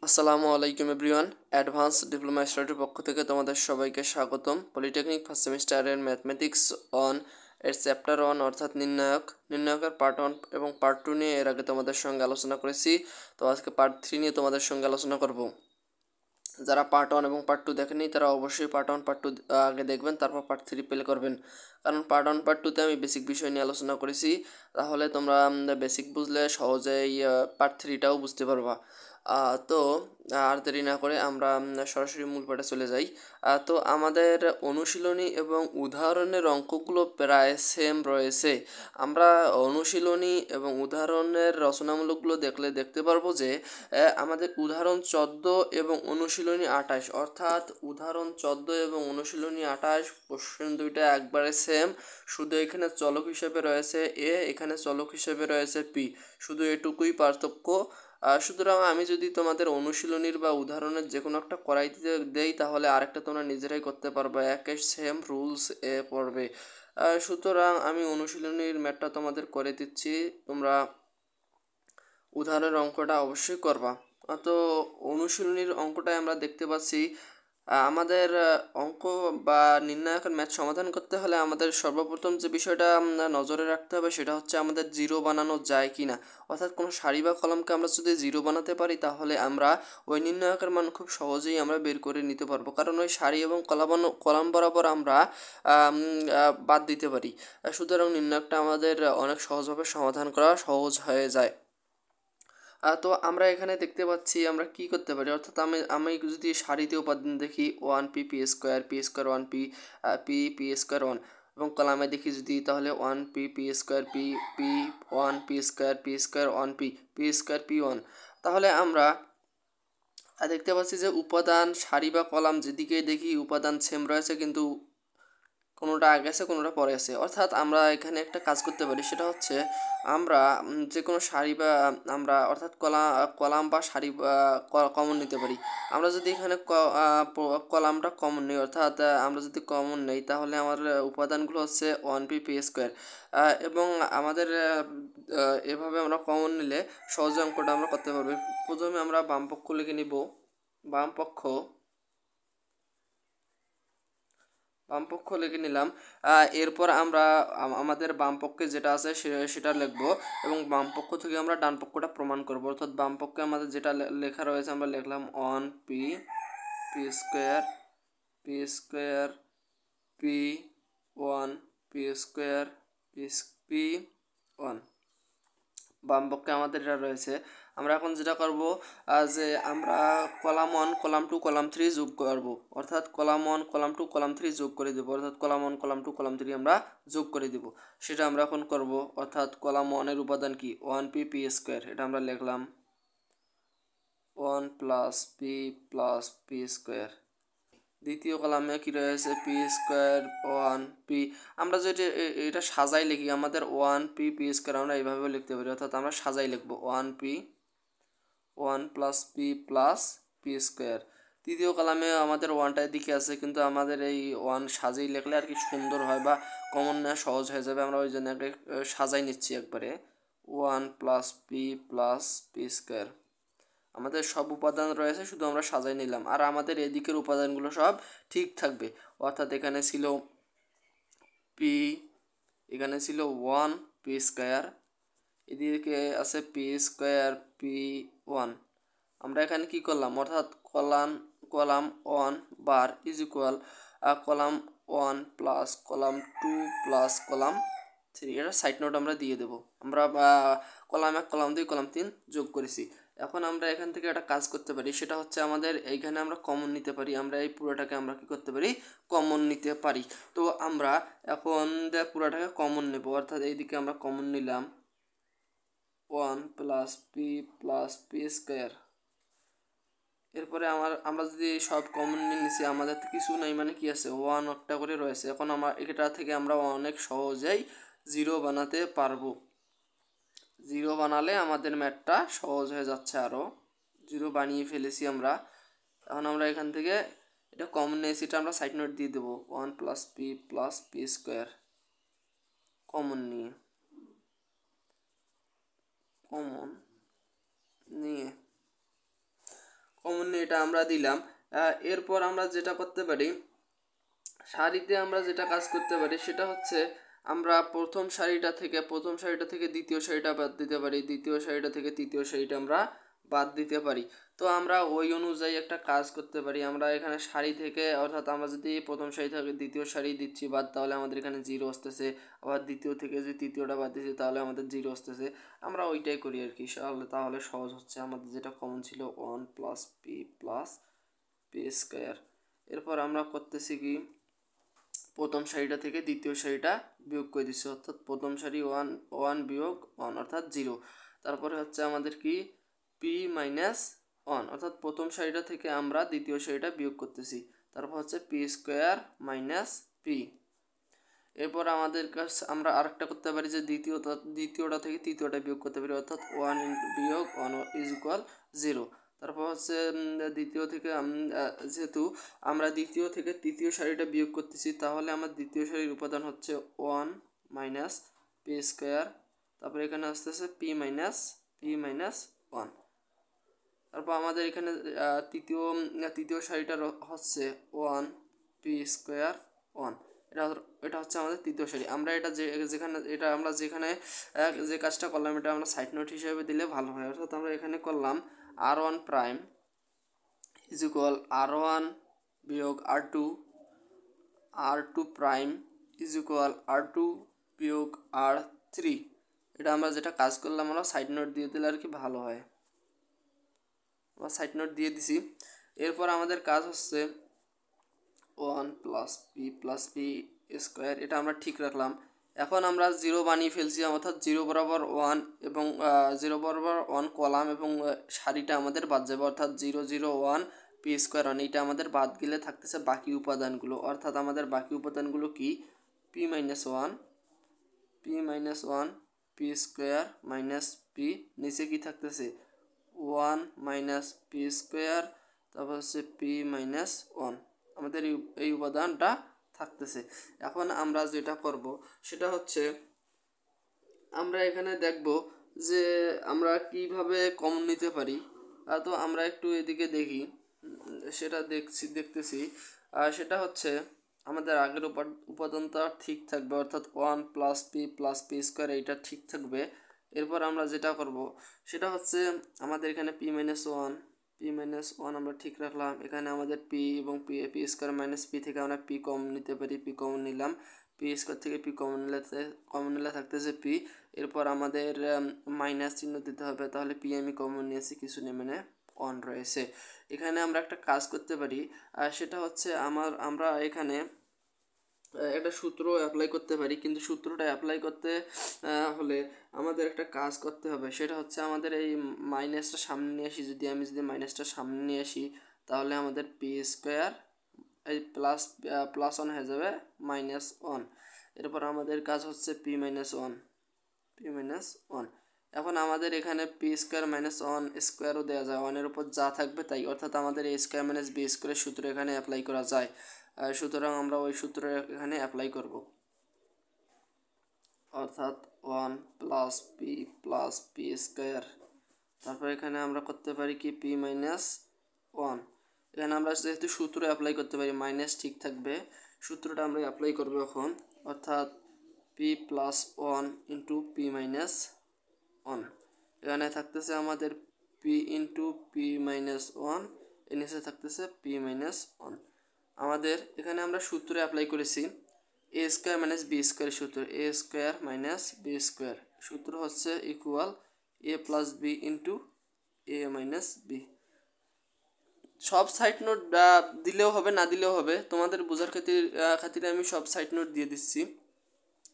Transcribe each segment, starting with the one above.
আসসালামু আলাইকুম everyone. Advance diploma স্টাডির পক্ষ থেকে তোমাদের সবাইকে স্বাগতম। পলিটেকনিক ফার্স্ট সেমিস্টারের ম্যাথমেটিক্স অন এর চ্যাপ্টার 1 অর্থাৎ নির্ণায়কের পার্ট 1 এবং পার্ট 2 নিয়ে এর আগে তোমাদের সঙ্গে আলোচনা করেছি। তো আজকে পার্ট 3 নিয়ে তোমাদের সঙ্গে আলোচনা করব। যারা পার্ট 1 এবং পার্ট 2 দেখেনি তারা অবশ্যই পার্ট 1 পার্ট 2 আগে দেখবেন, তারপর পার্ট 3 প্লে করবেন। কারণ পার্ট 1 পার্ট 2তে আমি বেসিক বিষয় নিয়ে আলোচনা করেছি, তাহলে তোমরা বেসিক বুঝলে সহজেই পার্ট 3টাও বুঝতে পারবা। তো আর দেরি না করে আমরা সরাসরি মূল পাঠে চলে যাই। তো আমাদের অনুশীলনী এবং উদাহরণের অঙ্কগুলো প্রায় সেম রয়েছে। আমরা অনুশীলনী এবং উদাহরণের রচনামূলকগুলো দেখতে পারবো যে আমাদের উদাহরণ 14 এবং অনুশীলনী 28, অর্থাৎ উদাহরণ 14 এবং অনুশীলনী 28 কোশ্চেন দুইটা একবারে সেম, শুধু এখানে চলক হিসেবে রয়েছে এ, এখানে চলক হিসেবে রয়েছে পি, শুধু এটুকুই পার্থক্য। সুতরাং আমি যদি তোমাদের অনুশীলনীর বা উদাহরণের যে কোনো একটা করাইতে দেই, তাহলে আরেকটা তোমরা নিজেরাই করতে পারবে, একে সেম রুলস এ পড়বে। সুতরাং আমি অনুশীলনীর ম্যাথটা তোমাদের করে দিচ্ছি, তোমরা উদাহরণের অঙ্কটা অবশ্যই করবা। তো অনুশীলনীর অঙ্কটায় আমরা দেখতে পাচ্ছি আমাদের অঙ্ক বা নির্ণায়কের ম্যাথ সমাধান করতে হলে আমাদের সর্বপ্রথম যে বিষয়টা নজরে রাখতে হবে সেটা হচ্ছে আমাদের জিরো বানানো যায় কি না। অর্থাৎ কোনো সারি বা কলামকে আমরা যদি জিরো বানাতে পারি, তাহলে আমরা ওই নির্ণায়কের মান খুব সহজেই আমরা বের করে নিতে পারবো, কারণ ওই সারি এবং কলাম বরাবর আমরা বাদ দিতে পারি। সুতরাং নির্ণায়কটা আমাদের অনেক সহজভাবে সমাধান করা সহজ হয়ে যায়। তো আমরা এখানে দেখতে পাচ্ছি আমরা কি করতে পারি, অর্থাৎ আমি যদি সারিতে উপাদান দেখি 1p p square 1p p square 1, এবং কলামে দেখি যদি, তাহলে 1p p square p 1p square p square 1p p square p1। তাহলে আমরা দেখতে পাচ্ছি যে উপাদান সারি বা কলাম যেদিকে দেখি উপাদান সেম রয়েছে, কিন্তু কোনোটা আগে আছে কোনোটা পরে আছে। অর্থাৎ আমরা এখানে একটা কাজ করতে পারি, সেটা হচ্ছে আমরা যে কোনো সারি বা আমরা অর্থাৎ কলাম বা সারি কমন নিতে পারি। আমরা যদি এখানে কলামটা কমন নিই, অর্থাৎ আমরা যদি কমন নেই, তাহলে আমার উপাদানগুলো হচ্ছে 1p p স্কোয়ার, এবং আমাদের এভাবে আমরা কমন নিলে সহজে অঙ্কটা আমরা করতে পারবো। প্রথমে আমরা বাম পক্ষ লিখে নিব, বাম পক্ষ বাম পক্ষ লিখে নিলাম। এরপর আমরা আমাদের বাম পক্ষে যেটা আছে সেটা লিখবো, এবং বাম পক্ষ থেকে আমরা ডান পক্ষটা প্রমাণ করব। অর্থাৎ বাম পক্ষে আমাদের যেটা লেখা রয়েছে আমরা লিখলাম 1p p square p square p1 p square p1। বাম পক্ষে আমাদের এটা রয়েছে। আমরা এখন যেটা করব, যে আমরা কলাম 1 কলাম 2 কলাম 3 যোগ করব, অর্থাৎ কলাম 1 কলাম 2 কলাম 3 যোগ করে দেব, অর্থাৎ কলাম 1 কলাম 2 কলাম 3 আমরা যোগ করে দেব। সেটা আমরা এখন করব। অর্থাৎ কলাম 1 এর উপাদান কি 1p p স্কোয়ার, এটা আমরা লিখলাম 1 প্লাস p স্কোয়ার। দ্বিতীয় কলামে কি রয়েছে p স্কোয়ার 1p। আমরা যদি এটা সাজাই লিখি, আমাদের 1p p স্কোয়ার আমরা এইভাবেও লিখতে পারি, অর্থাৎ আমরা সাজাই লিখবো 1p 1 প্লাস p স্কোয়ার। তৃতীয় কলামে আমাদের ওয়ানটা দিকে আছে, কিন্তু আমাদের এই ওয়ান সাজিয়ে লিখলে আর কি সুন্দর হয় বা কমন নেওয়া সহজ হয়ে যাবে, আমরা ওই জন্য একটা সাজাই নিচ্ছি একবারে 1 প্লাস p স্কোয়ার। আমাদের সব উপাদান রয়েছে, শুধু আমরা সাজাই নিলাম, আর আমাদের এদিকের উপাদানগুলো সব ঠিক থাকবে। অর্থাৎ এখানে ছিল p, এখানে ছিল 1p স্কোয়ার, এদিকে আছে p স্কোয়ার p1। আমরা এখানে কি করলাম, অর্থাৎ column 1 bar is equal column 1 plus column 2 plus column 3, এটা সাইড নোট আমরা দিয়ে দেবো। আমরা কলাম 1 কলাম 2 কলাম 3 যোগ করেছি। এখন আমরা এখান থেকে একটা কাজ করতে পারি, সেটা হচ্ছে আমাদের এইখানে আমরা কমন নিতে পারি। আমরা এই পুরোটাকে আমরা কি করতে পারি, কমন নিতে পারি। তো আমরা এখন পুরোটাকে কমন নেব, অর্থাৎ এইদিকে আমরা কমন নিলাম 1 প্লাস p স্কোয়ার। এরপরে আমরা যদি সব কমন নিয়ে নিছি, আমাদের তো কিছু নাই, মানে কি আছে 1 একটা করে রয়েছে। এখন এটা থেকে আমরা অনেক সহজেই জিরো বানাতে পারবো। জিরো বানালে আমাদের ম্যাথটা সহজ হয়ে যাচ্ছে, আরও জিরো বানিয়ে ফেলেছি আমরা। এখন আমরা এখান থেকে এটা কমন নিয়েছি, এটা আমরা সাইড নোট দিয়ে দেবো 1 প্লাস p স্কোয়ার। কমন নিয়ে এটা আমরা দিলাম। এরপর আমরা যেটা করতে পারি, সারিতে আমরা যেটা কাজ করতে পারি সেটা হচ্ছে আমরা প্রথম সারিটা থেকে দ্বিতীয় সারিটা বাদ দিতে পারি, দ্বিতীয় সারিটা থেকে তৃতীয় সারিটা আমরা বাদ দিতে পারি। তো আমরা ওই অনুযায়ী একটা কাজ করতে পারি। আমরা এখানে সারি থেকে, অর্থাৎ আমরা যদি প্রথম সারি থেকে দ্বিতীয় সারি দিচ্ছি বাদ, তাহলে আমাদের এখানে জিরো আসতেছে। আবার দ্বিতীয় থেকে যদি তৃতীয়টা বাদ দিচ্ছি তাহলে আমাদের জিরো আসতেছে। আমরা ওইটাই করি আর কি। তাহলে সহজ হচ্ছে। আমাদের যেটা কমন ছিল 1 প্লাস পি স্কোয়ার। এরপর আমরা করতেছি কি, প্রথম সারিটা থেকে দ্বিতীয় সারিটা বিয়োগ করে দিচ্ছি, অর্থাৎ প্রথম সারি 1 বিয়োগ 1 অর্থাৎ 0। তারপরে হচ্ছে আমাদের কি পি মাইনাস 1, অর্থাৎ প্রথম সারিটা থেকে আমরা দ্বিতীয় সারিটা বিয়োগ করতেছি। তারপর হচ্ছে পি স্কোয়ার মাইনাস পি। এরপর আমাদের কাছে আমরা আরেকটা করতে পারি যে দ্বিতীয়টা থেকে তৃতীয়টা বিয়োগ করতে পারি, অর্থাৎ 1 বিয়োগ 1 ইজ ইকুয়াল 0। তারপর হচ্ছে দ্বিতীয় থেকে যেহেতু আমরা দ্বিতীয় থেকে তৃতীয় সারিটা বিয়োগ করতেছি, তাহলে আমার দ্বিতীয় সারির উপাদান হচ্ছে 1 মাইনাস পি স্কোয়ার। তারপর এখানে আসতেছে পি মাইনাস 1। তারপর আমাদের এখানে তৃতীয় সারিটা হচ্ছে 1 পি স্কোয়ার 1। এটা হচ্ছে আমাদের তৃতীয় সারি। আমরা এটা যেখানে যে কাজটা করলাম এটা আমরা সাইড নোট হিসেবে দিলে ভালো হয়। অর্থাৎ আমরা এখানে করলাম r1 prime is equal r1 বিয়োগ r2 prime is equal r2 বিয়োগ r3। এটা আমরা যেটা কাজ করলাম আমরা সাইড নোট দিয়ে দিলে আর কি ভালো হয়। আমরা সাইড নোট দিয়ে দিছি। এরপর আমাদের কাজ হচ্ছে 1 প্লাস পি স্কোয়ার, এটা আমরা ঠিক রাখলাম। এখন আমরা 0 বানিয়ে ফেলছি, অর্থাৎ 0 বরাবর 1 এবং 0 বরাবর 1 কলাম এবং সারিটা আমাদের বাদ যাবে, অর্থাৎ 0 0 1 পি স্কোয়ার 1। এইটা আমাদের বাদ গেলে থাকতেছে বাকি উপাদানগুলো, অর্থাৎ আমাদের বাকি উপাদানগুলো কি P minus 1 P square minus P, নিচে কি থাকতেছে 1 মাইনাস পি স্কোয়ার, তারপর হচ্ছে পি মাইনাস 1। আমাদের এই উপাদানটা থাকতেছে। এখন আমরা যেটা করব সেটা হচ্ছে আমরা এখানে দেখব যে আমরা কিভাবে কমন নিতে পারি। তো আমরা একটু এদিকে দেখি, সেটা দেখতেছি। সেটা হচ্ছে আমাদের আগের উপাদানটা ঠিক থাকবে, অর্থাৎ 1 প্লাস পি স্কোয়ার এইটা ঠিক থাকবে। এরপর আমরা যেটা করব সেটা হচ্ছে আমাদের এখানে পি মাইনাস ওয়ান আমরা ঠিক রাখলাম। এখানে আমাদের পি এবং পি স্কোয়ার মাইনাস পি থেকে আমরা পি কমন নিতে পারি, পি কমন নিলাম। পি স্কোয়ার থেকে পি কমন নিলে থাকতেছে পি। এরপর আমাদের মাইনাস চিহ্ন দিতে হবে, তাহলে পি আমি কমন নিয়েছি, কিছু নেই, মানে 1 রয়েছে। এখানে আমরা একটা কাজ করতে পারি, সেটা হচ্ছে আমরা এখানে একটা সূত্র অ্যাপ্লাই করতে পারি, কিন্তু সূত্রটা অ্যাপ্লাই করতে হলে আমাদের একটা কাজ করতে হবে। সেটা হচ্ছে আমাদের এই মাইনাসটা সামনে নিয়ে আসি, যদি মাইনাসটা সামনে নিয়ে আসি তাহলে আমাদের পি স্কোয়ার এই প্লাস 1 হয়ে যাবে মাইনাস 1। এরপর আমাদের কাজ হচ্ছে পি মাইনাস ওয়ান। এখন আমাদের এখানে পি স্কোয়ার মাইনাস 1 স্কোয়ারও দেওয়া যায়, 1-এর উপর যা থাকবে তাই, অর্থাৎ আমাদের এ স্কোয়ার মাইনাস বি স্কোয়ারের সূত্র এখানে অ্যাপ্লাই করা যায়। সুতরাং আমরা ওই সূত্র এখানে অ্যাপ্লাই করব, অর্থাৎ 1 প্লাস পি স্কোয়ার। তারপর এখানে আমরা করতে পারি কি পি মাইনাস 1। এখানে আমরা যেহেতু সূত্র অ্যাপ্লাই করতে পারি, মাইনাস ঠিক থাকবে, সূত্রটা আমরা অ্যাপ্লাই করব এখন, অর্থাৎ P plus 1 into P minus 1। এখানে থাকতেছে আমাদের পি ইন্টু পি মাইনাস 1, এর নিচে থাকতেছে পি মাইনাস 1। আমাদের এখানে আমরা সূত্র অ্যাপ্লাই করেছি এ স্কোয়ার মাইনাস বি স্কোয়ার সূত্র, এ স্কোয়ার মাইনাস বি স্কোয়ার সূত্র হচ্ছে ইকুয়াল এ প্লাস বি ইন্টু এ মাইনাস বি। সব সাইড নোট দিলেও হবে, না দিলেও হবে, তোমাদের বোঝার খাতিরে আমি সব সাইড নোট দিয়ে দিচ্ছি।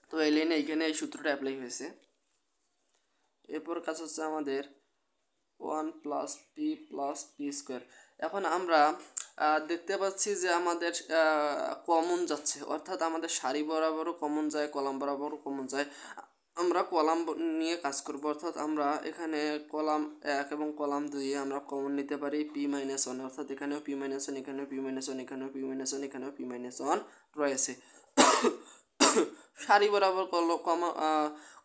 তো এই লাইনে এইখানে এই সূত্রটা অ্যাপ্লাই হয়েছে। এরপর কাজ হচ্ছে আমাদের 1 প্লাস পি স্কোয়ার। এখন আমরা দেখতে পাচ্ছি যে আমাদের কমন যাচ্ছে, অর্থাৎ আমাদের সারি বরাবরও কমন যায়, কলাম বরাবরও কমন যায়। আমরা কলাম নিয়ে কাজ করব, অর্থাৎ আমরা এখানে কলাম 1 এবং কলাম 2 আমরা কমন নিতে পারি পি মাইনাস 1, অর্থাৎ এখানেও পি মাইনাস 1, এখানেও পি মাইনাস 1, এখানেও পি মাইনাস 1, এখানেও পি মাইনাস 1 রয়েছে। সারি বরাবর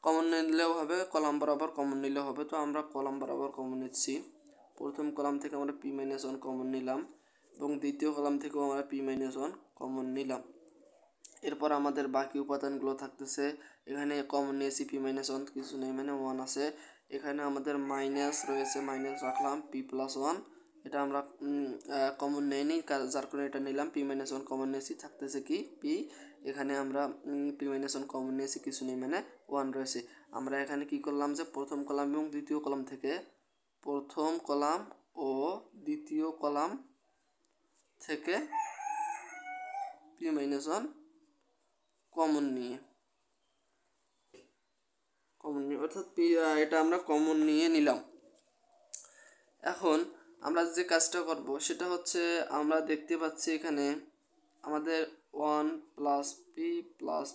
কমন নিলেও হবে, কলাম বরাবর কমন নিলেও হবে। তো আমরা কলাম বরাবর কমন নিচ্ছি, প্রথম কলাম থেকে আমরা পি মাইনাস ওয়ান কমন নিলাম এবং দ্বিতীয় কলাম থেকেও আমরা পি মাইনাস ওয়ান কমন নিলাম। এরপর আমাদের বাকি উপাদানগুলো থাকতেছে, এখানে কমন নিয়েছি পি মাইনাস ওয়ান, কিছু নেই মানে ওয়ান আছে। এখানে আমাদের মাইনাস রয়েছে, মাইনাস রাখলাম, পি প্লাস ওয়ান, এটা আমরা কমন নেইনি, যার কারণে এটা নিলাম। পি মাইনাস ওয়ান কমন নিয়েছি, থাকতেছে কি পি, এখানে আমরা পি মাইনাস ওয়ান কমন নিয়েছি, কিছু নেই মানে ওয়ান রয়েছে। আমরা এখানে কি করলাম যে প্রথম কলাম এবং দ্বিতীয় কলাম থেকে, প্রথম কলাম ও দ্বিতীয় কলাম থেকে পি মাইনাস ওয়ান কমন নিয়ে অর্থাৎ এটা আমরা কমন নিয়ে নিলাম। এখন আমরা যে কাজটা করব সেটা হচ্ছে, আমরা দেখতে পাচ্ছি এখানে আমাদের ওয়ান প্লাস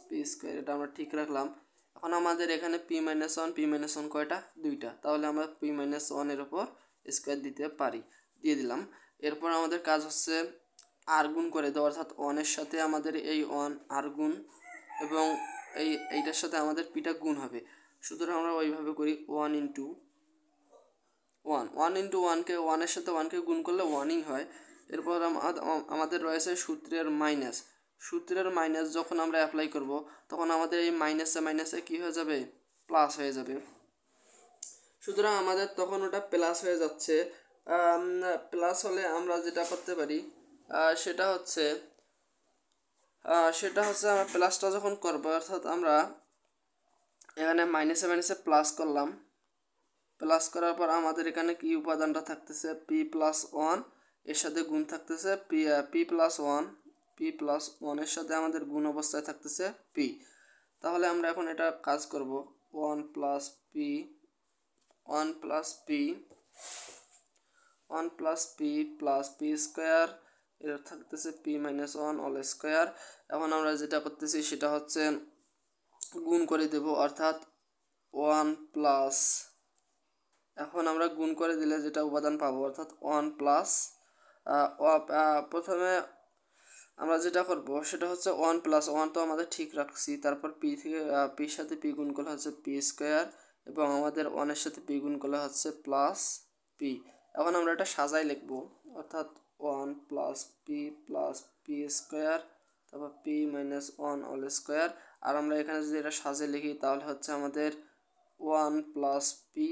পি স্কোয়ার, এটা আমরা ঠিক রাখলাম। এখন আমাদের এখানে পি মাইনাস ওয়ান কয়টা, দুইটা, তাহলে আমরা পি মাইনাস ওয়ানের ওপর স্কোয়ার দিতে পারি, দিয়ে দিলাম। এরপর আমাদের কাজ হচ্ছে আর গুণ করে দেওয়া, অর্থাৎ ওয়ানের সাথে আমাদের এই ওয়ান আর গুণ এবং এইটার সাথে আমাদের পিটা গুণ হবে। সুতরাং আমরা ওইভাবে করি, ওয়ান ইন্টু ওয়ানকে, ওয়ানের সাথে ওয়ানকে গুণ করলে ওয়ানই হয়। এরপর আমাদের রয়েছে সূত্রের মাইনাস যখন আমরা অ্যাপ্লাই করব তখন আমাদের এই মাইনাসে কী হয়ে যাবে, প্লাস হয়ে যাবে। সুতরাং আমাদের তখন ওটা প্লাস হয়ে যাচ্ছে। প্লাস হলে আমরা যেটা করতে পারি সেটা হচ্ছে আমরা প্লাসটা যখন করবো, অর্থাৎ আমরা এখানে মাইনাসে প্লাস করলাম, প্লাস করার পর আমাদের এখানে কি উপাদানটা থাকতেছে, পি প্লাস ওয়ান, এর সাথে গুণ থাকতেছে পি প্লাস ওয়ানের সাথে আমাদের গুণ অবস্থায় থাকতেছে পি। তাহলে আমরা এখন এটা কাজ করব, one plus P plus p square, এর থাকতেছে P minus one all square. এখন আমরা যেটা করতেছি সেটা হচ্ছে গুণ করে দেব, অর্থাৎ ওয়ান প্লাস, এখন আমরা গুণ করে দিলে যেটা উপাদান পাবো, অর্থাৎ ওয়ান প্লাস, প্রথমে আমরা যেটা করব সেটা হচ্ছে ওয়ান প্লাস ওয়ান তো আমাদের ঠিক রাখছি, তারপর পি থেকে পির সাথে পি গুণ করলে হচ্ছে পি স্কোয়ার এবং আমাদের ওয়ানের সাথে পি গুণ করলে হচ্ছে প্লাস পি। এখন আমরা এটা সাজাই লিখব, অর্থাৎ ওয়ান প্লাস পি স্কোয়ার, তারপর p minus one all square. আর আমরা এখানে যদি এটা সাজিয়ে লিখি তাহলে হচ্ছে আমাদের ওয়ান প্লাস পি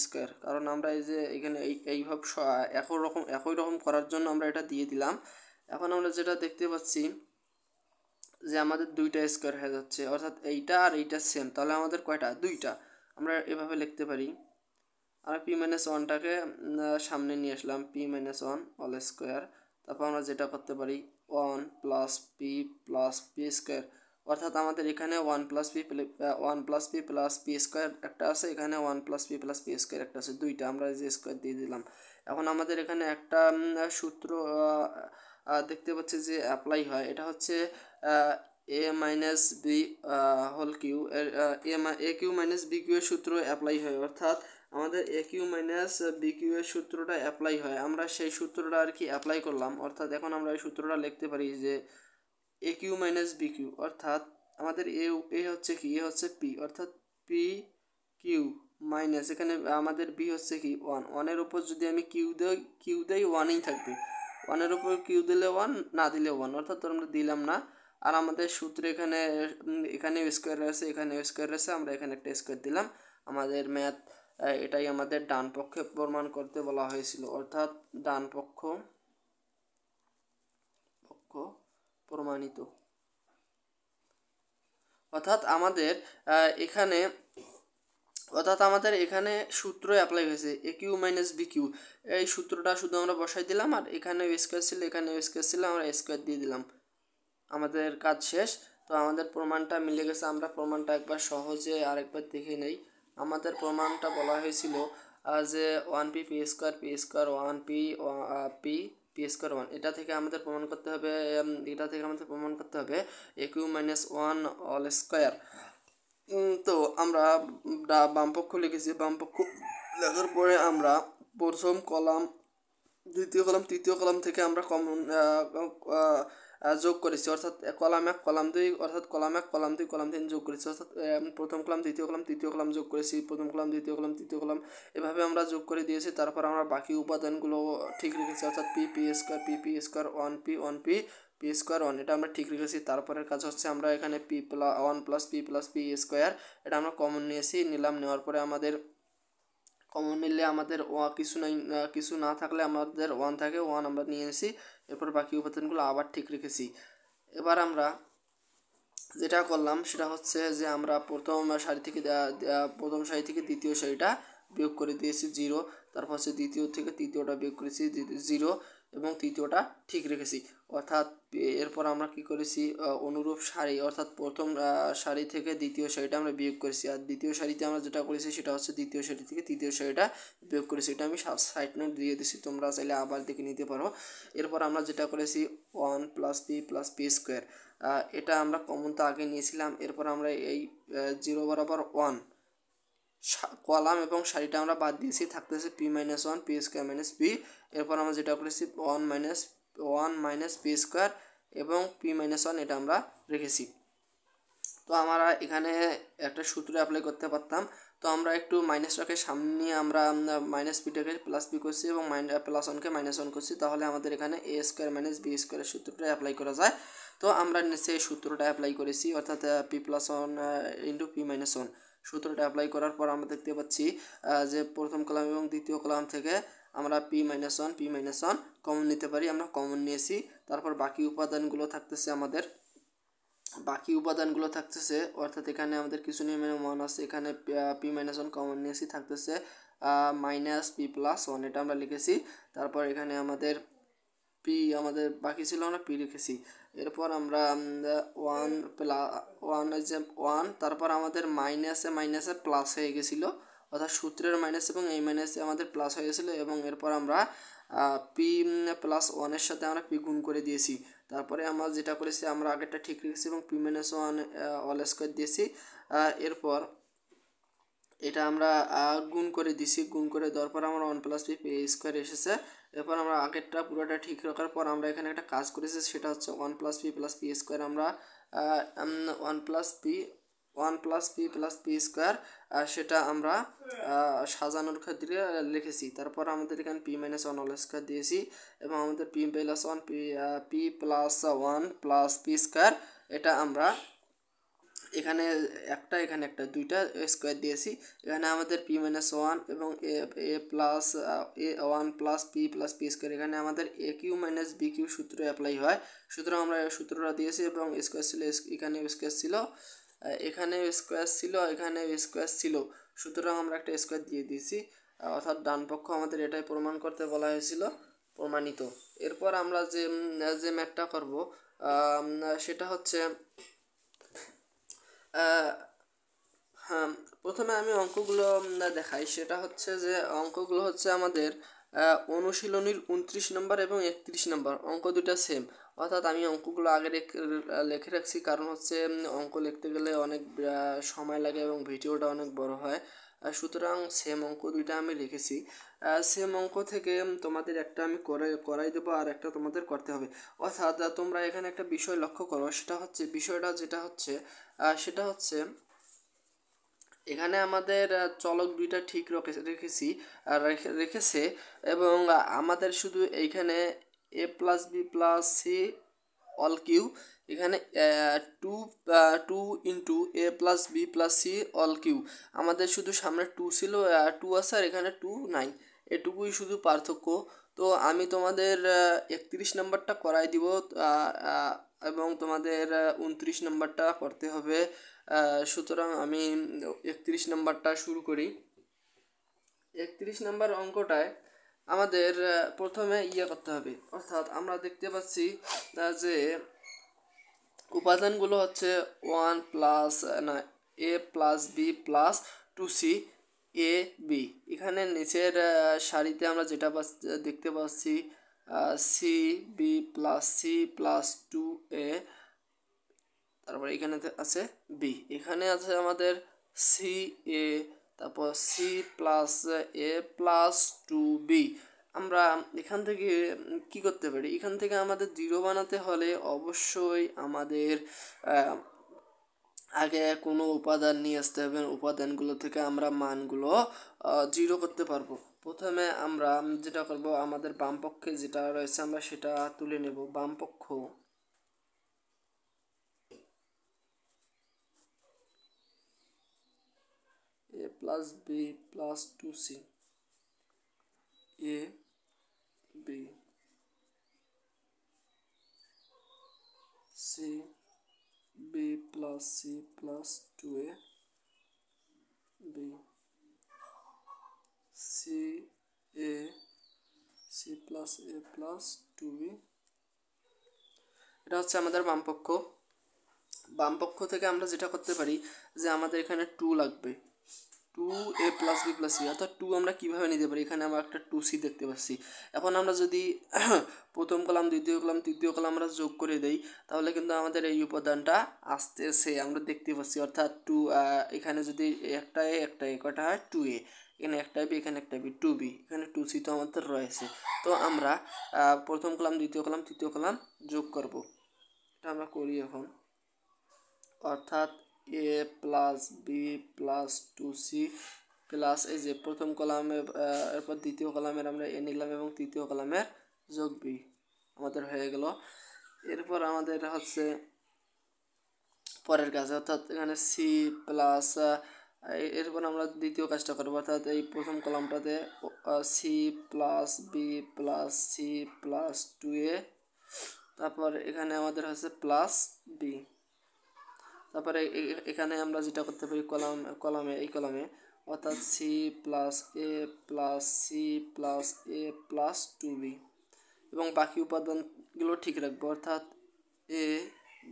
স্কোয়ার, কারণ আমরা এই যে এখানে এইভাবে একই রকম করার জন্য আমরা এটা দিয়ে দিলাম। এখন আমরা যেটা দেখতে পাচ্ছি যে আমাদের দুইটা স্কোয়ার হয়ে যাচ্ছে, অর্থাৎ এইটা আর এইটা সেম, তাহলে আমাদের কয়টা, দুইটা। আমরা এভাবে লিখতে পারি। আর পি মাইনাস ওয়ানটাকে সামনে নিয়ে আসলাম, p minus one all square. তারপর আমরা যেটা করতে পারি, ওয়ান প্লাস পি স্কোয়ার, অর্থাৎ আমাদের এখানে one plus P plus p square একটা আছে, এখানে ওয়ান প্লাস পি স্কোয়ার একটা আছে, দুইটা, আমরা যে স্কোয়ার দিয়ে দিলাম। এখন আমাদের এখানে একটা সূত্র দেখতে পাচ্ছি যে অ্যাপ্লাই হয়, এটা হচ্ছে এ মাইনাস বি হোল কিউ এর এ কিউ মাইনাস বি কিউ এর সূত্র অ্যাপ্লাই হয়, অর্থাৎ আমাদের এ কিউ মাইনাস বি কিউ এর সূত্রটা অ্যাপ্লাই হয়। আমরা সেই সূত্রটা আর কি অ্যাপ্লাই করলাম, অর্থাৎ এখন আমরা এই সূত্রটা লিখতে পারি যে এ কিউ মাইনাস বি কিউ, অর্থাৎ আমাদের এ হচ্ছে কি, এ হচ্ছে পি, অর্থাৎ পি কিউ মাইনাস, এখানে আমাদের বি হচ্ছে কি ওয়ান, ওয়ানের উপর যদি আমি কিউ দেই ওয়ানই থাকবে, ওয়ানের উপর কিউ দিলে ওয়ান, না দিলে ওয়ান, অর্থাৎ আমরা দিলাম না। আর আমাদের সূত্রে এখানে স্কোয়ার রয়েছে, এখানে স্কোয়ার রয়েছে, আমরা এখানে একটা স্কোয়ার দিলাম। আমাদের ম্যাথ এটাই আমাদের ডান পক্ষে প্রমাণ করতে বলা হয়েছিল, অর্থাৎ ডান পক্ষ প্রমাণিত, অর্থাৎ আমাদের এখানে সূত্র অ্যাপ্লাই হয়েছে এ কিউ মাইনাস বি কিউ, এই সূত্রটা শুধু আমরা বসাই দিলাম, আর এখানে স্কোয়ার ছিল, এখানে স্কোয়ার ছিল, আমরা স্কোয়ার দিয়ে দিলাম, আমাদের কাজ শেষ। তো আমাদের প্রমাণটা মিলে গেছে। আমরা প্রমাণটা একবার সহজে আরেকবার দেখে নেই। আমাদের প্রমাণটা বলা হয়েছিল যে one p square one p square one, এটা থেকে আমাদের প্রমাণ করতে হবে a q minus one all square. তো আমরা বামপক্ষ লিখেছি, বামপক্ষ লেখার পরে আমরা প্রথম কলাম, দ্বিতীয় কলাম, তৃতীয় কলাম থেকে আমরা কমন যোগ করেছি, অর্থাৎ কলাম 1 কলাম 2 অর্থাৎ কলাম 1 কলাম 2 কলাম 3 যোগ করেছি, অর্থাৎ প্রথম কলাম দ্বিতীয় কলাম তৃতীয় কলাম যোগ করেছি, প্রথম কলাম দ্বিতীয় কলাম তৃতীয় কলাম এভাবে আমরা যোগ করে দিয়েছি। তারপর আমরা বাকি উপাদানগুলো ঠিক রেখেছি, অর্থাৎ P square P square 1 P square 1 এটা আমরা ঠিক রেখেছি। তারপরের কাজ হচ্ছে আমরা এখানে ওয়ান প্লাস পি স্কোয়ার এটা আমরা কমন নিলাম। নেওয়ার পরে আমাদের কমন নিলে আমাদের কিছু না থাকলে আমাদের 1 থাকে, 1 আমরা নিয়েছি। এরপর বাকি উপাদানগুলো আবার ঠিক রেখেছি। এবার আমরা যেটা করলাম সেটা হচ্ছে যে আমরা প্রথম সারি থেকে দ্বিতীয় সারিটা বিয়োগ করে দিয়েছি 0। তারপর হচ্ছে দ্বিতীয় থেকে তৃতীয়টা বিয়োগ করেছি 0 এবং তৃতীয়টা ঠিক রেখেছি। অর্থাৎ এরপর আমরা কি করেছি, অনুরূপ সারি অর্থাৎ প্রথম সারি থেকে দ্বিতীয় সারিটা আমরা বিয়োগ করেছি। আর দ্বিতীয় সারিতে আমরা যেটা করেছি সেটা হচ্ছে দ্বিতীয় সারি থেকে তৃতীয় সারিটা বিয়োগ করেছি। এটা আমি সাইড নোট দিয়ে দিচ্ছি, তোমরা চাইলে আবার দেখে নিতে পারো। এরপর আমরা যেটা করেছি 1 প্লাস পি স্কোয়ার, এটা আমরা কমন তো আগে নিয়েছিলাম। এরপর আমরা এই 0 বরাবর 1 কলাম এবং সারিটা আমরা বাদ দিয়েছি, থাকতেছে p-1 P square minus P. এরপর আমরা যেটা করেছি 1 মাইনাস পি স্কোয়ার এবং p-1 এটা আমরা রেখেছি। তো আমরা এখানে একটা সূত্র অ্যাপ্লাই করতে পারতাম, তো আমরা একটু মাইনাসটাকে সামনে নিয়ে আমরা মাইনাস পিটাকে প্লাস পি করছি এবং প্লাস 1কে -1 করছি, তাহলে আমাদের এখানে এ স্কোয়ার মাইনাস বি স্কোয়ারের সূত্রটা অ্যাপ্লাই করা যায়। তো আমরা নিচে এই সূত্রটা অ্যাপ্লাই করেছি, অর্থাৎ p+1 ইন্টু p-1 সূত্রটা অ্যাপ্লাই করার পর আমরা দেখতে পাচ্ছি যে প্রথম কলাম এবং দ্বিতীয় কলাম থেকে আমরা p-1 কমন নিতে পারি, আমরা কমন নিয়েছি। তারপর বাকি উপাদানগুলো থাকতেছে, অর্থাৎ এখানে আমাদের কিছু নিয়মের মান আছে, এখানে p-1 কমন নিয়েছি, থাকতেছে মাইনাস p+1 এটা আমরা লিখেছি। তারপর এখানে আমাদের বাকি ছিল, আমরা পি লিখেছি। এরপর আমরা 1 তারপর আমাদের মাইনাসে প্লাস হয়ে গেছিলো, অর্থাৎ সূত্রের মাইনাস এবং এই মাইনাসে আমাদের প্লাস হয়ে গেছিলো এবং এরপর আমরা p+1 সাথে আমরা পি গুণ করে দিয়েছি। তারপরে আমরা যেটা করেছি আমরা আগেরটা ঠিক রেখেছি এবং p-1 অল স্কোয়ার দিয়েছি। এরপর এটা আমরা গুণ করে দিছি, গুণ করে দেওয়ার পর আমরা 1 প্লাস পি স্কোয়ার এসেছে। এরপর আমরা আগেরটা পুরোটা ঠিক রাখার পর আমরা এখানে একটা কাজ করেছি, সেটা হচ্ছে 1 প্লাস পি স্কোয়ার আমরা 1 প্লাস পি স্কোয়ার সেটা আমরা সাজানোর ক্ষেত্রে লিখেছি। তারপর আমাদের এখানে p-1 অল স্কোয়ার দিয়েছি এবং আমাদের p+1 প্লাস পি স্কোয়ার এটা আমরা এখানে একটা দুইটা স্কোয়ার দিয়েছি। এখানে আমাদের p-1 এবং a1 প্লাস পি স্কোয়ার, এখানে আমাদের এ কিউ মাইনাস বি কিউ সূত্র অ্যাপ্লাই হয়। সুতরাং আমরা সূত্রটা দিয়েছি এবং স্কোয়ার ছিল, এখানে স্কোয়ার ছিল, সুতরাং আমরা একটা স্কোয়ার দিয়ে দিয়েছি, অর্থাৎ ডান পক্ষ আমাদের এটাই প্রমাণ করতে বলা হয়েছিল, প্রমাণিত। এরপর আমরা যে ম্যাথটা করব সেটা হচ্ছে হ্যাঁ, প্রথমে আমি অঙ্কগুলো দেখাই। সেটা হচ্ছে যে অঙ্কগুলো হচ্ছে আমাদের অনুশীলনীর 29 নম্বর এবং 31 নম্বর অঙ্ক দুটা সেম, অর্থাৎ আমি অঙ্কগুলো আগে লিখে রাখছি, কারণ হচ্ছে অঙ্ক লিখতে গেলে অনেক সময় লাগে এবং ভিডিওটা অনেক বড় হয়। সুতরাং সেম অঙ্ক দুইটা আমি লিখেছি। সেম অঙ্ক থেকে তোমাদের একটা আমি করাই দেবো আর একটা তোমাদের করতে হবে। অর্থাৎ তোমরা এখানে একটা বিষয় লক্ষ্য করো, সেটা হচ্ছে এখানে আমাদের চলক দুইটা ঠিক রেখেছে এবং আমাদের শুধু এইখানে a+b+c অল কিউ, এখানে 2 ইন্টু a+b+c অল কিউ, আমাদের শুধু সামনে 2 ছিল, 2 আছে আর এখানে 2 নাই, এটুকুই শুধু পার্থক্য। তো আমি তোমাদের 31 নম্বরটা করাই দিব এবং তোমাদের 29 নম্বরটা করতে হবে। সুতরাং আমি 31 নম্বরটা শুরু করি। 31 নম্বর অঙ্কটায় আমাদের প্রথমে করতে হবে, অর্থাৎ আমরা দেখতে পাচ্ছি যে উপাদানগুলো হচ্ছে a+b+2c a b। এখানে নিচের সারিতে আমরা যেটা দেখতে পাচ্ছি c+b+c+2a, তারপর এখানে আছে b, এখানে আছে আমাদের c a, তারপর c+a+2b, আমরা এখান থেকে কি করতে পারি, এখান থেকে আমাদের 0 বানাতে হলে অবশ্যই আমাদের আগে কোনো উপাদান নিয়ে আসতে হবে, উপাদানগুলো থেকে আমরা মানগুলো 0 করতে পারবো। প্রথমে আমরা যেটা করব, আমাদের বাম পক্ষে যেটা রয়েছে আমরা সেটা তুলে নেব। বাম পক্ষ a plus B plus 2c, a b c b plus c plus 2a b c a c plus a plus 2b। এটা হচ্ছে আমাদের বামপক্ষ। বামপক্ষ থেকে আমরা যেটা করতে পারি যে আমাদের এখানে 2 লাগবে, 2a plus B plus C, অর্থাৎ 2 আমরা কীভাবে নিতে পারি, এখানে আমরা একটা 2c দেখতে পাচ্ছি। এখন আমরা যদি প্রথম কলাম দ্বিতীয় কলাম তৃতীয় কলাম আমরা যোগ করে দেই, তাহলে কিন্তু আমাদের এই উপাদানটা আসতেছে আমরা দেখতে পাচ্ছি। অর্থাৎ 2 এখানে যদি একটা এ কটা হয় 2a, এখানে একটা বি এখানে একটা বি 2b, এখানে 2c তো আমাদের রয়েছে। তো আমরা প্রথম কলাম দ্বিতীয় কলাম তৃতীয় কলাম যোগ করব, এটা আমরা করি এখন। অর্থাৎ a plus B plus 2c plus এই যে প্রথম কলামে, এরপর দ্বিতীয় কলামের আমরা এ নিলাম এবং তৃতীয় কলামের যোগ বি আমাদের হয়ে গেল। এরপর আমাদের হচ্ছে পরের কাজ, অর্থাৎ এখানে সি প্লাস, এরপর আমরা দ্বিতীয় কাজটা করবো, অর্থাৎ এই প্রথম কলামটাতে c plus B plus C plus 2a, তারপর এখানে আমাদের হচ্ছে প্লাস বি। তারপরে এখানে আমরা যেটা করতে পারি এই কলামে অর্থাৎ c plus a plus C plus a plus 2b, এবং বাকি উপাদানগুলো ঠিক রাখবো, অর্থাৎ a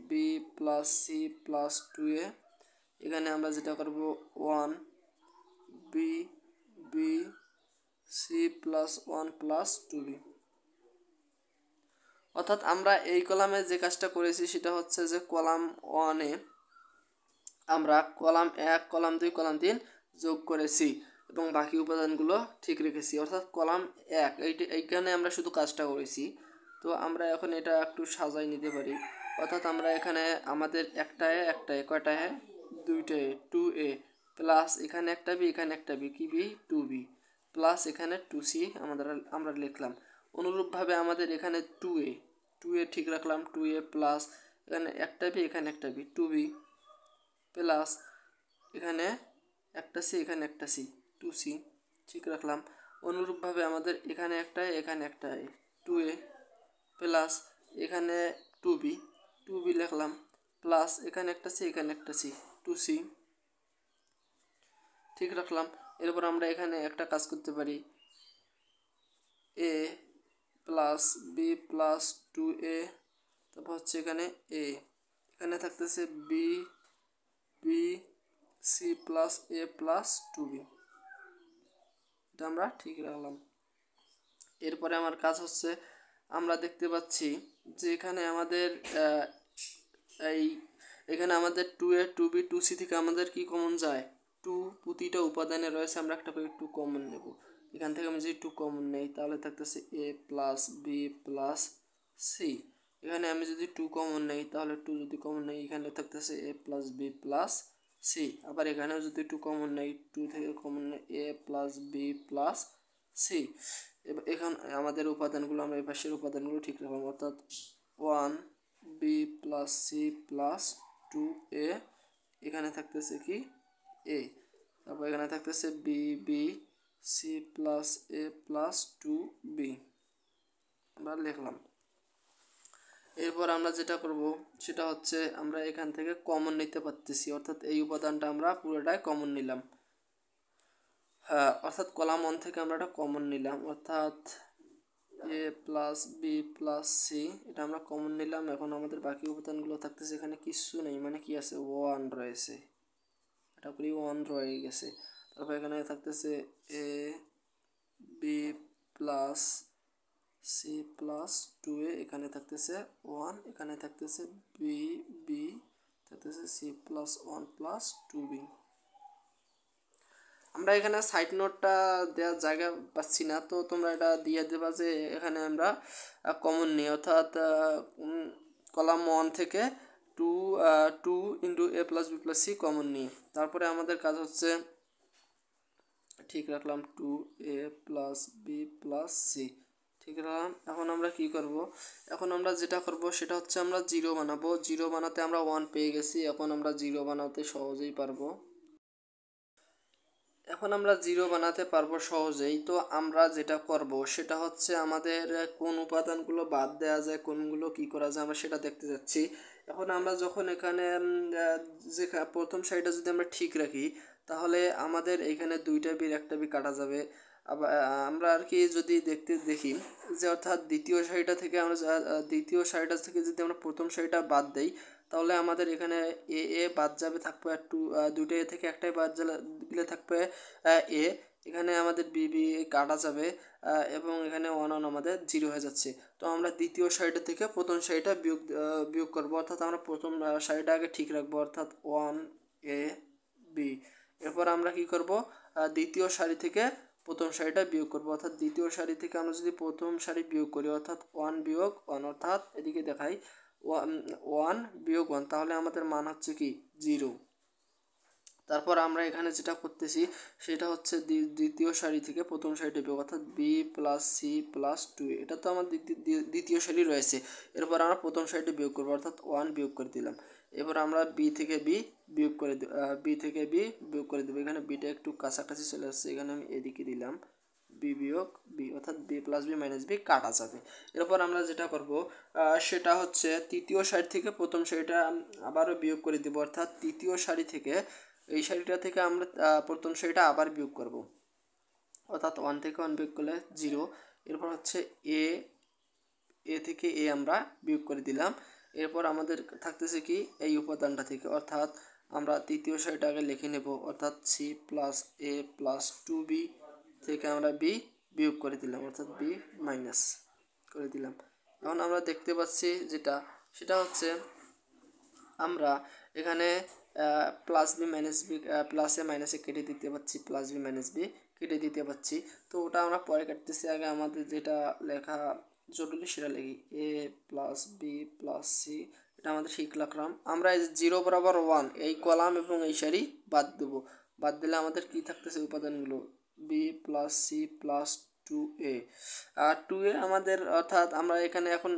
b plus C plus 2a। এখানে আমরা যেটা করব 1 b b c plus 1 plus 2b। অর্থাৎ আমরা এই কলামে যে কাজটা করেছি সেটা হচ্ছে যে কলাম 1-এ আমরা কলাম 1 কলাম 2 কলাম 3 যোগ করেছি এবং বাকি উপাদানগুলো ঠিক রেখেছি। অর্থাৎ কলাম 1 এইখানে আমরা শুধু কাজটা করেছি। তো আমরা এখন এটা একটু সাজাই নিতে পারি। অর্থাৎ আমরা এখানে আমাদের একটায় কয়টায় 2টায় 2a প্লাস এখানে একটা বি এখানে একটা বি কি বি 2b প্লাস এখানে 2c আমরা লিখলাম। অনুরূপভাবে আমাদের এখানে 2a ঠিক রাখলাম, 2a প্লাস এখানে একটা বি এখানে একটা বি 2b প্লাস এখানে একটা সি এখানে একটা সি 2c ঠিক রাখলাম। অনুরূপভাবে আমাদের এখানে একটা এখানে একটা 2a প্লাস এখানে 2b লিখলাম প্লাস এখানে একটা সি এখানে একটা সি 2c ঠিক রাখলাম। এরপর আমরা এখানে একটা কাজ করতে পারি, a plus B plus 2a, তারপর হচ্ছে এখানে a, এখানে থাকতেছে b b c plus a plus 2b, এটা আমরা ঠিক রাখলাম। এরপরে আমার কাজ হচ্ছে আমরা দেখতে পাচ্ছি যে এখানে আমাদের এখানে আমাদের 2a 2b 2c থেকে আমাদের কি কমন যায়, 2 প্রতিটা উপাদানে রয়েছে, আমরা একটা করে 2 কমন নেব। এখান থেকে আমি যদি 2 কমন নেই তাহলে থাকতেছে a plus B plus C. এখানে আমি যদি 2 কমন নেই তাহলে 2 যদি কমন নেই এখানে থাকতেছে a plus B plus C. আবার এখানেও যদি 2 কমন নেই 2 থেকে কমন নেই a plus B plus C. এখন আমাদের উপাদানগুলো আমরা এই পাশের উপাদানগুলো ঠিক রাখলাম, অর্থাৎ 1 B plus C plus 2a, এখানে থাকতেছে কি a, তারপর এখানে থাকতেছে b b c plus a plus 2b আমরা লিখলাম। এরপর আমরা যেটা করব সেটা হচ্ছে আমরা এখান থেকে কমন নিতে পারতেছি, অর্থাৎ এই উপাদানটা আমরা পুরোটাই কমন নিলাম। হ্যাঁ, অর্থাৎ কলাম 1 থেকে আমরা এটা কমন নিলাম, অর্থাৎ a plus B plus C এটা আমরা কমন নিলাম। এখন আমাদের বাকি উপাদানগুলো থাকতেছে, এখানে কিছু নেই মানে কি আছে 1 রয়েছে, এটা করি 1 রয়ে গেছে। তারপর এখানে থাকতেছে a b plus C plus 2a, এখানে থাকতেছে 1, এখানে থাকতেছে বি বি থাকতেছে সি প্লাস 1 প্লাস 2b। আমরা এখানে সাইড নোটটা দেওয়ার জায়গা পাচ্ছি না, তো তোমরা এটা দিয়ে দেবা যে এখানে আমরা কমন নিই, অর্থাৎ কলাম 1 থেকে 2 into a plus B plus C common নিই। তারপরে আমাদের কাজ হচ্ছে ঠিক রাখলাম 2a plus B plus C ঠিক রাখলাম। এখন আমরা কি করব, এখন আমরা যেটা করব সেটা হচ্ছে আমরা জিরো বানাবো। জিরো বানাতে আমরা 1 পেয়ে গেছি, এখন আমরা জিরো বানাতে সহজেই পারবো। এখন আমরা জিরো বানাতে পারবো সহজেই। তো আমরা যেটা করব সেটা হচ্ছে আমাদের কোন উপাদানগুলো বাদ দেওয়া যায়, কোনগুলো কি করা যায় আমরা সেটা দেখতে যাচ্ছি। এখন আমরা যখন এখানে যে প্রথম সারিটা যদি আমরা ঠিক রাখি তাহলে আমাদের এখানে দুইটা বির একটা বি কাটা যাবে। আবার আমরা আর কি যদি দেখি যে অর্থাৎ দ্বিতীয় সারিটা থেকে আমরা দ্বিতীয় সারিটা থেকে যদি আমরা প্রথম সারিটা বাদ দেই তাহলে আমাদের এখানে এ বাদ যাবে, থাকবে আর দুটো এ থেকে একটাই বাদ গেলে থাকবে এ। এখানে আমাদের বি কাটা যাবে এবং এখানে 1 আমাদের জিরো হয়ে যাচ্ছে। তো আমরা দ্বিতীয় সারিটা থেকে প্রথম সারিটা বিয়োগ করবো, অর্থাৎ আমরা প্রথম সারিটা আগে ঠিক রাখবো, অর্থাৎ 1 a বি। এরপর আমরা কি করব, দ্বিতীয় সারি থেকে প্রথম সারিটা বিয়োগ করব, অর্থাৎ দ্বিতীয় সারি থেকে আমরা যদি প্রথম সারি বিয়োগ করি অর্থাৎ 1 বিয়োগ 1, অর্থাৎ এদিকে দেখাই 1 বিয়োগ 1, তাহলে আমাদের মান হচ্ছে কি 0। তারপর আমরা এখানে যেটা করতেছি সেটা হচ্ছে দ্বিতীয় সারি থেকে প্রথম সারিটা বিয়োগ, অর্থাৎ বি প্লাস সি প্লাস 2, এটা তো আমার দ্বিতীয় সারি রয়েছে। এরপর আমরা প্রথম সারিটা বিয়োগ করবো, অর্থাৎ 1 বিয়োগ করে দিলাম। এবার আমরা বি থেকে বি বিয়োগ করে বিয়োগ করে দেবো। এখানে বিটা একটু কাছাকাছি চলে আসছে, এখানে আমি এদিকে দিলাম বি বিয়োগ বি, অর্থাৎ B plus B minus B কাটা যাবে। এরপর আমরা যেটা করব সেটা হচ্ছে তৃতীয় সারি থেকে প্রথম সারিটা আবারও বিয়োগ করে দেবো, অর্থাৎ তৃতীয় সারি থেকে এই সারিটা থেকে আমরা প্রথম সারিটা আবার বিয়োগ করব, অর্থাৎ 1 থেকে 1 বিয়োগ করলে 0। এরপর হচ্ছে এ থেকে এ আমরা বিয়োগ করে দিলাম। এরপর আমাদের থাকতেছে কি এই উপাদানটা থেকে, অর্থাৎ আমরা তৃতীয় সারিটা আগে লিখে নেব, অর্থাৎ c plus a plus 2b থেকে আমরা বি বিয়োগ করে দিলাম, অর্থাৎ বি মাইনাস করে দিলাম। এখন আমরা দেখতে পাচ্ছি সেটা হচ্ছে আমরা এখানে প্লাস বি মাইনাস বি প্লাসে মাইনাসে কেটে দিতে পারছি, প্লাস বি মাইনাস বি কেটে দিতে পারছি। তো ওটা আমরা পরে কাটতেছি, আগে আমাদের যেটা লেখা জরুরি সেটা লিখি, এ প্লাস বি প্লাস সি, এটা আমাদের ঠিক রাখলাম। আমরা এই 0 বরাবর 1 এই কলাম এবং এই সারি বাদ দেবো, বাদ দিলে আমাদের কি থাকতেছে উপাদানগুলো B plus C plus 2a। আর 2a আমাদের, অর্থাৎ আমরা এখানে এখন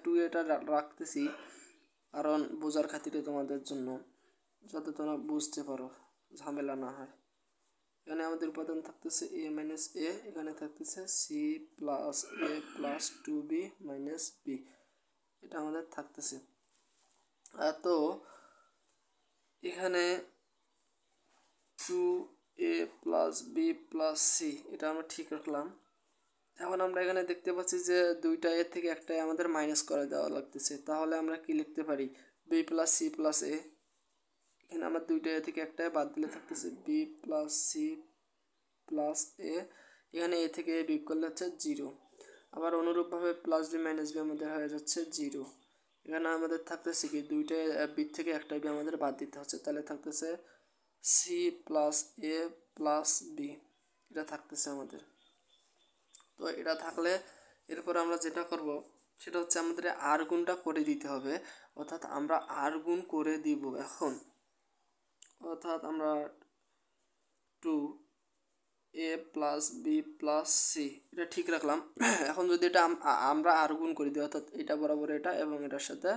2a রাখতেছি কারণ বোঝার খাতিরে তোমাদের জন্য, যাতে তোমরা বুঝতে পারো, ঝামেলা না হয়। এখানে আমাদের উপাদান থাকতেছে এ মাইনাস এ, এখানে থাকতেছে c plus a plus 2b minus B, এটা আমাদের থাকতেছে। তো এখানে 2a plus B plus C এটা আমরা ঠিক রাখলাম। এখন আমরা এখানে দেখতে পাচ্ছি যে দুইটা এর থেকে একটাই আমাদের মাইনাস করে দেওয়া লাগতেছে, তাহলে আমরা কি লিখতে পারি বি প্লাস সি প্লাস এ। এখানে আমার দুইটা এ থেকে একটাই বাদ দিলে থাকতেছে বি প্লাস সি প্লাস এ, এখানে এ থেকে এ বিয়োগ করলে হচ্ছে 0। আবার অনুরূপভাবে প্লাস বি মাইনাস বি আমাদের হয়ে যাচ্ছে 0। এখানে আমাদের থাকতেছে কি দুইটা বি থেকে একটা বি আমাদের বাদ দিতে হচ্ছে, তাহলে থাকতেছে c plus a plus B, এটা থাকতেছে আমাদের। তো এটা থাকলে এরপর আমরা যেটা করব সেটা হচ্ছে আমাদের আর গুণটা করে দিতে হবে, অর্থাৎ আমরা আর গুণ করে দিব এখন, অর্থাৎ আমরা 2a plus B plus C এটা ঠিক রাখলাম। এখন যদি এটা আমরা আর গুণ করে দিই, অর্থাৎ এটা বরাবর এটা এবং এটার সাথে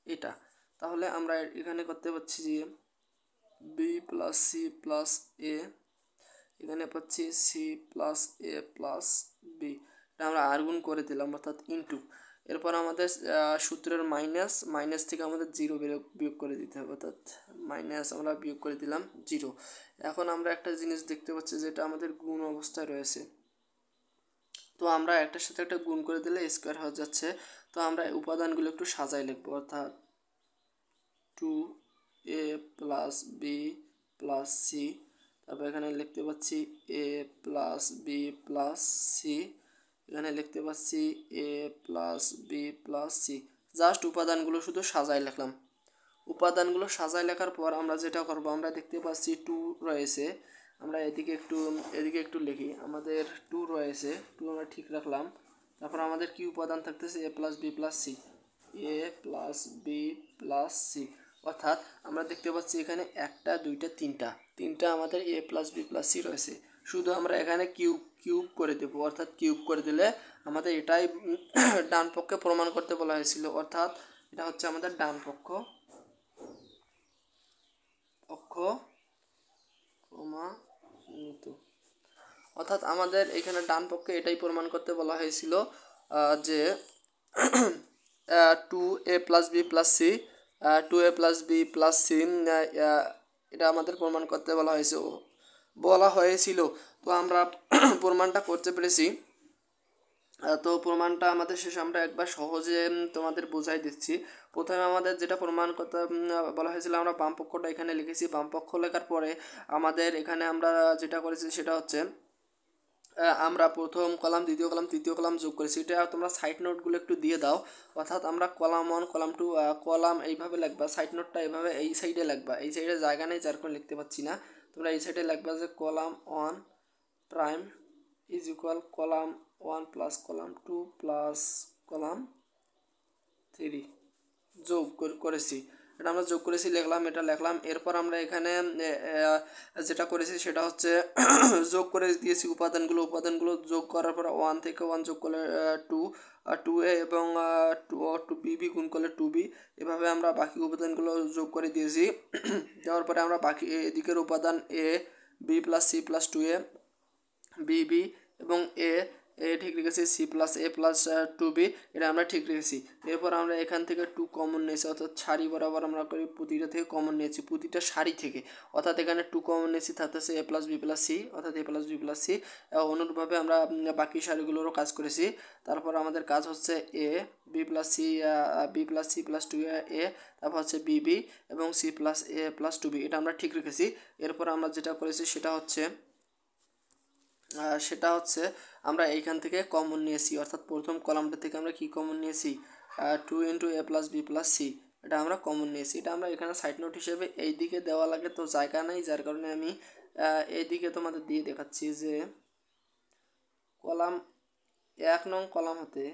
এটা, তাহলে আমরা এখানে করতে পারছি যে বি প্লাস সি প্লাস এ, এখানে পাচ্ছি C plus a plus B, এটা আমরা আর গুণ করে দিলাম, অর্থাৎ ইনটু। এরপর আমাদের সূত্রের মাইনাস থেকে আমাদের 0 বিয়োগ করে দিতে হবে, অর্থাৎ মাইনাস আমরা বিয়োগ করে দিলাম 0। এখন আমরা একটা জিনিস দেখতে পাচ্ছি যেটা আমাদের গুণ অবস্থায় রয়েছে, তো আমরা একটার সাথে একটা গুণ করে দিলে স্কোয়ার হয়ে যাচ্ছে। তো আমরা উপাদানগুলো একটু সাজাই লিখবো, অর্থাৎ 2a plus B plus C, তারপর এখানে লিখতে পাচ্ছি a plus B plus C, এখানে লিখতে পাচ্ছি a plus B plus c. Just উপাদানগুলো শুধু সাজাই লিখলাম। উপাদানগুলো সাজাই লেখার পর আমরা যেটা করব, আমরা দেখতে পাচ্ছি 2 রয়েছে, আমরা এদিকে একটু লিখি। আমাদের 2 রয়েছে, 2 আমরা ঠিক রাখলাম। তারপর আমাদের কি উপাদান থাকতেছে? a plus B plus C, A plus B plus C. অর্থাৎ আমরা দেখতে পাচ্ছি এখানে একটা, দুইটা, তিনটা আমাদের A plus B plus C রয়েছে। শুধু আমরা এখানে কিউব করে দেবো, অর্থাৎ কিউব করে দিলে আমাদের এটাই ডান পক্ষে প্রমাণ করতে বলা হয়েছিল। অর্থাৎ এটা হচ্ছে আমাদের ডান পক্ষ প্রমাণিত। অর্থাৎ আমাদের এখানে ডান পক্ষে এটাই প্রমাণ করতে বলা হয়েছিল যে 2a plus B plus C, 2a plus B plus C, এটা আমাদের প্রমাণ করতে বলা হয়েছিল। তো আমরা প্রমাণটা করতে পেরেছি। তো প্রমাণটা আমাদের শেষে আমরা একবার সহজে তোমাদের বোঝাই দিচ্ছি। প্রথমে আমাদের যেটা প্রমাণ করতে বলা হয়েছিল, আমরা বাম পক্ষটা এখানে লিখেছি। বাম পক্ষ লেখার পরে আমাদের এখানে আমরা যেটা করেছি সেটা হচ্ছে আমরা প্রথম কলাম, দ্বিতীয় কলাম, তৃতীয় কলাম যোগ করেছি। এটা তোমরা সাইড নোটগুলো একটু দিয়ে দাও। অর্থাৎ আমরা কলাম 1, কলাম 2, কলাম এইভাবে লিখবা, সাইড নোটটা এইভাবে এই সাইডে লিখবা। এই সাইডে জায়গা নেই যার কারণে লিখতে পাচ্ছি না। তোমরা এই সাইডে লিখবা যে column 1 prime is equal column 1 plus column 2 plus column 3 যোগ করেছি। এটা আমরা যোগ করেছি, এটা লিখলাম। এরপর আমরা এখানে যেটা করেছি সেটা হচ্ছে যোগ করে দিয়েছি উপাদানগুলো যোগ করার পর 1 থেকে 1 যোগ করলে 2a এবং 2b গুণ করলে 2b। এভাবে আমরা বাকি উপাদানগুলো যোগ করে দিয়েছি। দেওয়ার পরে আমরা বাকি এদিকের উপাদান a b plus C plus 2a, b এবং a ঠিক রেখেছি, C plus a plus 2b এটা আমরা ঠিক রেখেছি। এরপর আমরা এখান থেকে 2 কমন নিয়েছি, অর্থাৎ সারি বরাবর আমরা করি প্রতিটা থেকে কমন নিয়েছি, প্রতিটা সারি থেকে। অর্থাৎ এখানে 2 কমন নিয়েছি, থাকতেছে এ প্লাস বি প্লাস সি, অর্থাৎ a plus B plus C. অনুরূপভাবে আমরা বাকি সারিগুলোরও কাজ করেছি। তারপর আমাদের কাজ হচ্ছে a b plus c, b plus C plus 2a, তারপর হচ্ছে বিবি এবং C plus a plus 2b এটা আমরা ঠিক রেখেছি। এরপর আমরা যেটা করেছি সেটা হচ্ছে আমরা এইখান থেকে কমন নিয়েছি, অর্থাৎ প্রথম কলামটা থেকে আমরা কি কমন নিয়েছি? 2 ইন্টু এ প্লাস বি প্লাস সি এটা আমরা কমন নিয়েছি। এটা আমরা এখানে সাইড নোট হিসেবে এই দিকে দেওয়া লাগে, তো জায়গা নেই যার কারণে আমি এই দিকে তোমাদের দিয়ে দেখাচ্ছি যে কলাম 1 নং কলাম হতে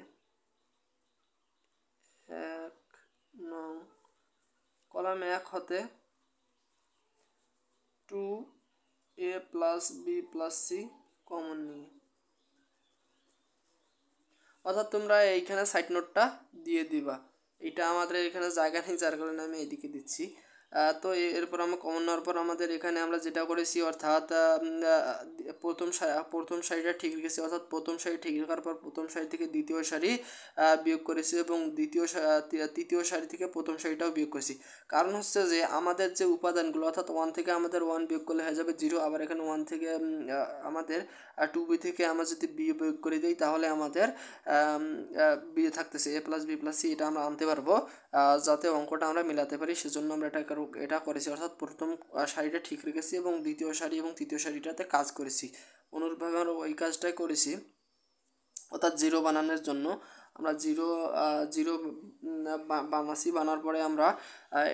2a plus B plus C common নিই। অর্থাৎ তোমরা এইখানে সাইড নোটটা দিয়ে দিবা। এটা আমাদের এখানে জায়গা নেই যার কারণে আমি এইদিকে দিচ্ছি। তো এরপর আমরা কমন নেওয়ার পর আমাদের এখানে আমরা যেটা করেছি, অর্থাৎ প্রথম সারিটা ঠিক রেখেছি। অর্থাৎ প্রথম সারি ঠিক রাখার পর প্রথম সারি থেকে দ্বিতীয় সারি বিয়োগ করেছি এবং তৃতীয় সারি থেকে প্রথম সারিটাও বিয়োগ করেছি। কারণ হচ্ছে যে আমাদের যে উপাদানগুলো, অর্থাৎ 1 থেকে আমাদের 1 বিয়োগ করলে হয়ে যাবে 0। আবার এখানে 1 থেকে আমাদের 2b থেকে আমরা যদি বি বিয়োগ করে দিই তাহলে আমাদের বি থাকতেছে এ প্লাস বি প্লাস সি, এটা আমরা আনতে পারবো যাতে অঙ্কটা আমরা মিলাতে পারি। সেজন্য আমরা এটা করেছি। অর্থাৎ প্রথম সারিটা ঠিক রেখেছি এবং দ্বিতীয় সারি এবং তৃতীয় সারিটাতে কাজ করেছি। অনুরূপভাবে আমরা ওই কাজটাই করেছি। অর্থাৎ 0 বানানোর জন্য আমরা জিরো বানাচ্ছি। বানার পরে আমরা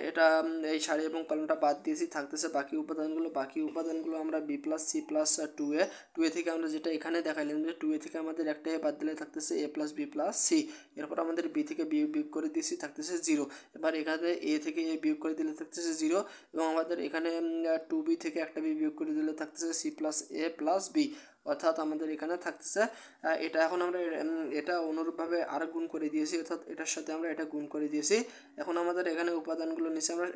এটা এই সারি এবং কলমটা বাদ দিয়েছি, থাকতেছে বাকি উপাদানগুলো আমরা B plus C plus 2a থেকে আমরা যেটা এখানে দেখাইলাম যে 2a থেকে আমাদের একটাই বাদ দিলে থাকতেছে এ প্লাস বি প্লাস সি। এরপর আমাদের বি থেকে বিয়োগ করে দিয়েছি, থাকতেছে 0। এবার এখানে এ থেকে এ বিয়োগ করে দিলে থাকতেছে 0 এবং আমাদের এখানে 2b থেকে একটা বি বিয়োগ করে দিলে থাকতেছে c plus a plus B. অর্থাৎ আমাদের এখানে থাকতেছে এটা। এখন আমরা এটা অনুরূপভাবে আর গুণ করে দিয়েছি, অর্থাৎ এটার সাথে আমরা এটা গুণ করে দিয়েছি। এখন আমাদের এখানে উপাদানগুলো নিচে আমরা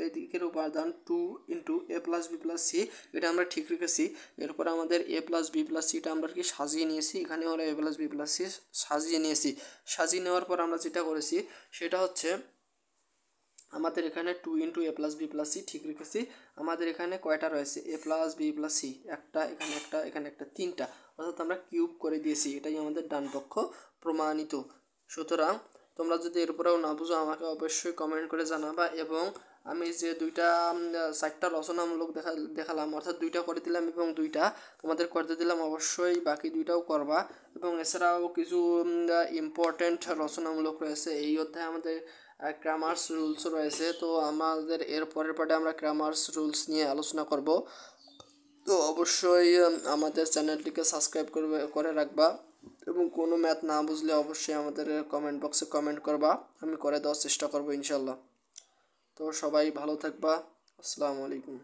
এদিকের উপাদান 2 ইন্টু এ প্লাস বি প্লাস সি এটা আমরা ঠিক রেখেছি। এরপর আমাদের এ প্লাস বি প্লাস সিটা আমরা কি সাজিয়ে নিয়েছি। এখানে আমরা এ প্লাস বি প্লাস সি সাজিয়ে নিয়েছি। সাজিয়ে নেওয়ার পর আমরা যেটা করেছি সেটা হচ্ছে আমাদের এখানে 2 ইন্টু এ প্লাস বি প্লাস সি ঠিক রেখেছি। আমাদের এখানে কয়টা রয়েছে? এ প্লাস বি প্লাস সি একটা, এখানে একটা, 3টা। অর্থাৎ আমরা কিউব করে দিয়েছি। এটাই আমাদের ডান পক্ষ প্রমাণিত। সুতরাং তোমরা যদি এরপরেও না বুঝো আমাকে অবশ্যই কমেন্ট করে জানাবা। এবং আমি যে 4টা রচনামূলক দেখালাম, অর্থাৎ 2টা করে দিলাম এবং 2টা তোমাদের করতে দিলাম, অবশ্যই বাকি 2টাও করবা। এবং এছাড়াও কিছু ইম্পর্টেন্ট রচনামূলক রয়েছে এই অধ্যায়ে। আমাদের গ্রামার্স রুলস রয়েছে, তো আমাদের এর পরের পার্টে আমরা গ্রামার্স রুলস নিয়ে আলোচনা করব। তো অবশ্যই আমাদের চ্যানেলটিকে সাবস্ক্রাইব করে রাখবা এবং কোনো ম্যাথ না বুঝলে অবশ্যই আমাদের কমেন্ট বক্সে কমেন্ট করবা, আমি করে দেওয়ার চেষ্টা করবো ইনশাল্লাহ। তো সবাই ভালো থাকবা। আসসালামু আলাইকুম।